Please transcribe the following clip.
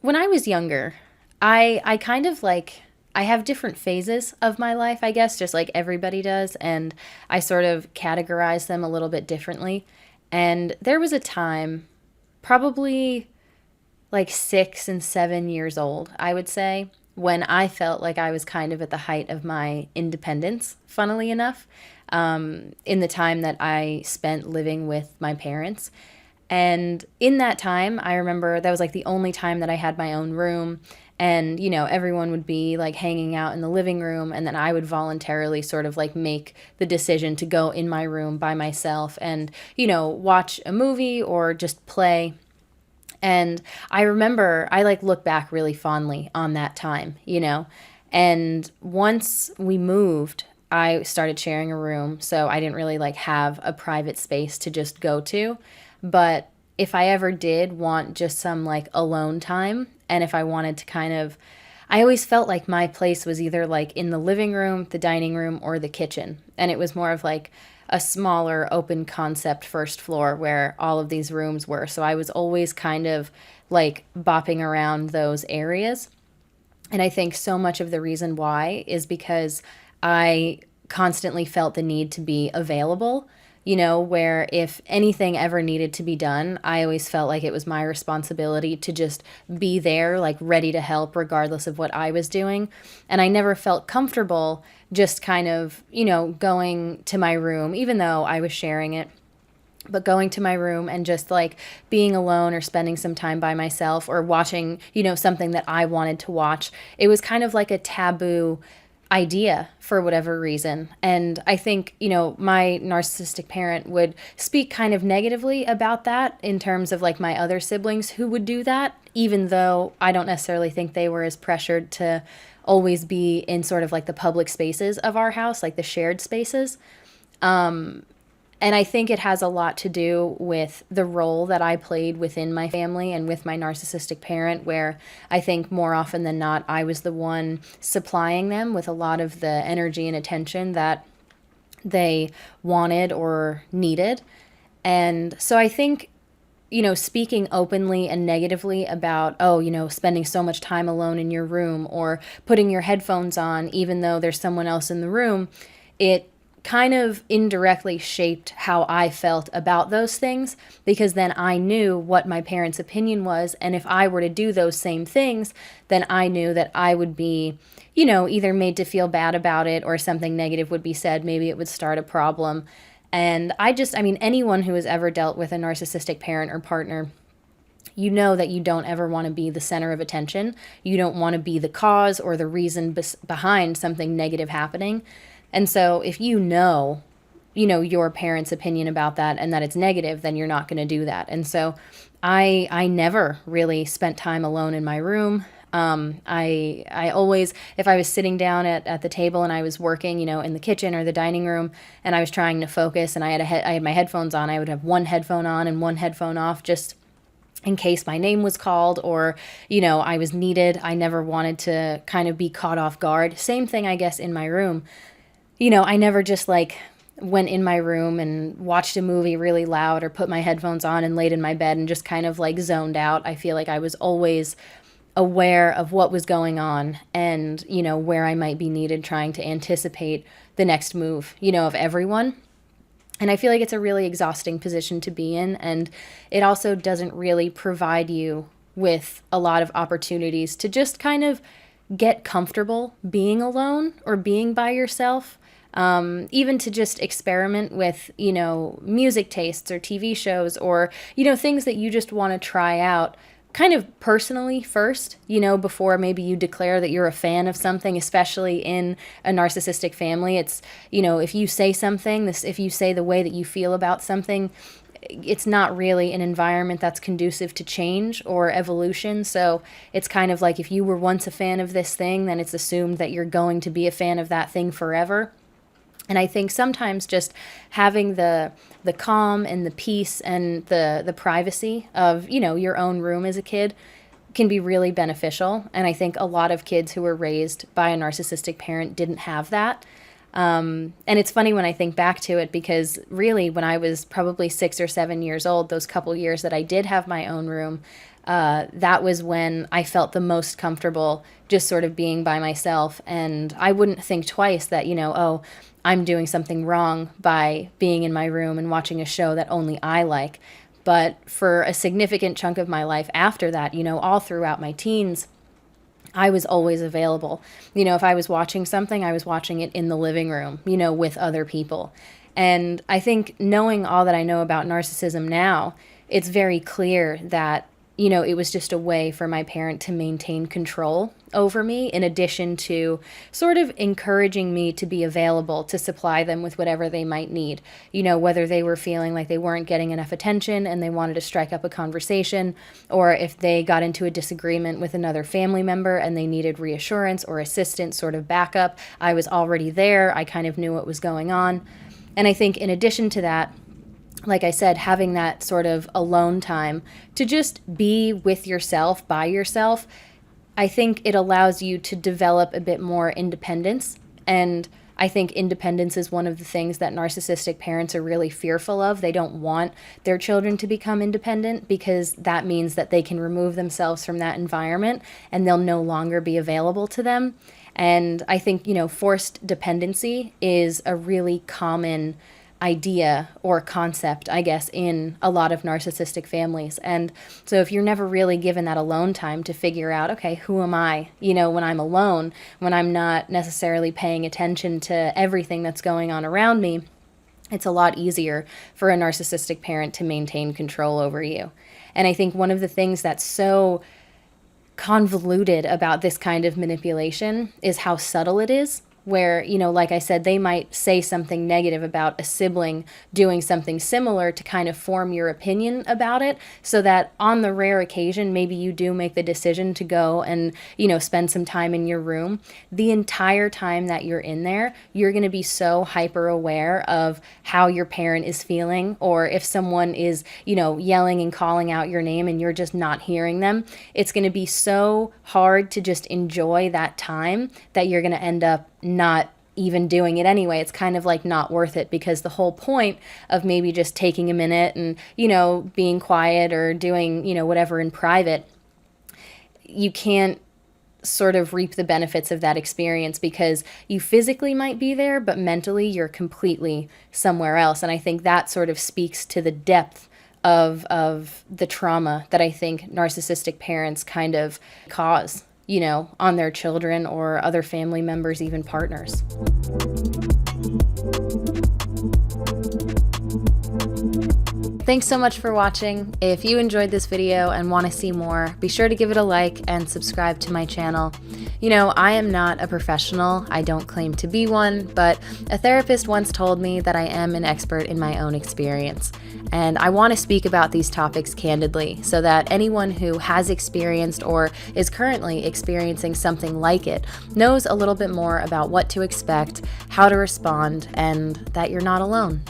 when I was younger, I kind of like I have different phases of my life, I guess, just like everybody does, and I sort of categorize them a little bit differently. And there was a time, probably like 6 and 7 years old, I would say, when I felt like I was kind of at the height of my independence, funnily enough, in the time that I spent living with my parents. And in that time, I remember that was like the only time that I had my own room. And, everyone would be like hanging out in the living room. And then I would voluntarily sort of like make the decision to go in my room by myself and, watch a movie or just play. And I remember I like look back really fondly on that time. And once we moved, I started sharing a room, so I didn't really like have a private space to just go to. But if I ever did want just some like alone time, and if I wanted to I always felt like my place was either like in the living room, the dining room, or the kitchen. And it was more of like a smaller open concept first floor where all of these rooms were. So I was always kind of like bopping around those areas. And I think so much of the reason why is because I constantly felt the need to be available, where if anything ever needed to be done, I always felt like it was my responsibility to just be there, like ready to help, regardless of what I was doing. And I never felt comfortable just kind of, going to my room, even though I was sharing it, but going to my room and just like being alone or spending some time by myself or watching, something that I wanted to watch. It was kind of like a taboo idea for whatever reason. And I think, my narcissistic parent would speak kind of negatively about that in terms of like my other siblings who would do that, even though I don't necessarily think they were as pressured to always be in sort of like the public spaces of our house, like the shared spaces. And I think it has a lot to do with the role that I played within my family and with my narcissistic parent, where I think more often than not, I was the one supplying them with a lot of the energy and attention that they wanted or needed. And so I think, speaking openly and negatively about, oh, spending so much time alone in your room or putting your headphones on, even though there's someone else in the room, it kind of indirectly shaped how I felt about those things, because then I knew what my parents' opinion was. And if I were to do those same things, then I knew that I would be, either made to feel bad about it or something negative would be said. Maybe it would start a problem. And anyone who has ever dealt with a narcissistic parent or partner, you know that you don't ever want to be the center of attention. You don't want to be the cause or the reason behind something negative happening. And so if your parents' opinion about that and that it's negative, then you're not going to do that. And so I never really spent time alone in my room. I always, if I was sitting down at the table and I was working, in the kitchen or the dining room, and I was trying to focus and I had my headphones on, I would have one headphone on and one headphone off, just in case my name was called or, I was needed. I never wanted to kind of be caught off guard. Same thing, I guess, in my room. I never just like went in my room and watched a movie really loud or put my headphones on and laid in my bed and just kind of like zoned out. I feel like I was always aware of what was going on and, where I might be needed, trying to anticipate the next move, of everyone. And I feel like it's a really exhausting position to be in. And it also doesn't really provide you with a lot of opportunities to just kind of get comfortable being alone or being by yourself. Even to just experiment with, music tastes or TV shows or, things that you just want to try out kind of personally first, before maybe you declare that you're a fan of something, especially in a narcissistic family. It's, if you say something, if you say the way that you feel about something, it's not really an environment that's conducive to change or evolution. So it's kind of like if you were once a fan of this thing, then it's assumed that you're going to be a fan of that thing forever. And I think sometimes just having the calm and the peace and the privacy of, your own room as a kid can be really beneficial. And I think a lot of kids who were raised by a narcissistic parent didn't have that. And it's funny when I think back to it, because really when I was probably 6 or 7 years old, those couple years that I did have my own room, that was when I felt the most comfortable just sort of being by myself. And I wouldn't think twice that, oh, I'm doing something wrong by being in my room and watching a show that only I like. But for a significant chunk of my life after that, all throughout my teens, I was always available. If I was watching something, I was watching it in the living room, with other people. And I think knowing all that I know about narcissism now, it's very clear that it was just a way for my parent to maintain control over me, in addition to sort of encouraging me to be available to supply them with whatever they might need. Whether they were feeling like they weren't getting enough attention and they wanted to strike up a conversation, or if they got into a disagreement with another family member and they needed reassurance or assistance, sort of backup. I was already there. I kind of knew what was going on. And I think in addition to that, like I said, having that sort of alone time to just be with yourself, by yourself, I think it allows you to develop a bit more independence. And I think independence is one of the things that narcissistic parents are really fearful of. They don't want their children to become independent because that means that they can remove themselves from that environment and they'll no longer be available to them. And I think, forced dependency is a really common idea or concept, I guess, in a lot of narcissistic families. And so if you're never really given that alone time to figure out, okay, who am I, when I'm alone, when I'm not necessarily paying attention to everything that's going on around me, it's a lot easier for a narcissistic parent to maintain control over you. And I think one of the things that's so convoluted about this kind of manipulation is how subtle it is. Where, like I said, they might say something negative about a sibling doing something similar to kind of form your opinion about it, so that on the rare occasion, maybe you do make the decision to go and, spend some time in your room. The entire time that you're in there, you're going to be so hyper aware of how your parent is feeling, or if someone is, yelling and calling out your name and you're just not hearing them. It's going to be so hard to just enjoy that time that you're going to end up not even doing it anyway. It's kind of like not worth it, because the whole point of maybe just taking a minute and, being quiet or doing, whatever in private, you can't sort of reap the benefits of that experience because you physically might be there, but mentally you're completely somewhere else. And I think that sort of speaks to the depth of the trauma that I think narcissistic parents kind of cause, on their children or other family members, even partners. Thanks so much for watching. If you enjoyed this video and want to see more, be sure to give it a like and subscribe to my channel. I am not a professional. I don't claim to be one, but a therapist once told me that I am an expert in my own experience. And I want to speak about these topics candidly so that anyone who has experienced or is currently experiencing something like it knows a little bit more about what to expect, how to respond, and that you're not alone.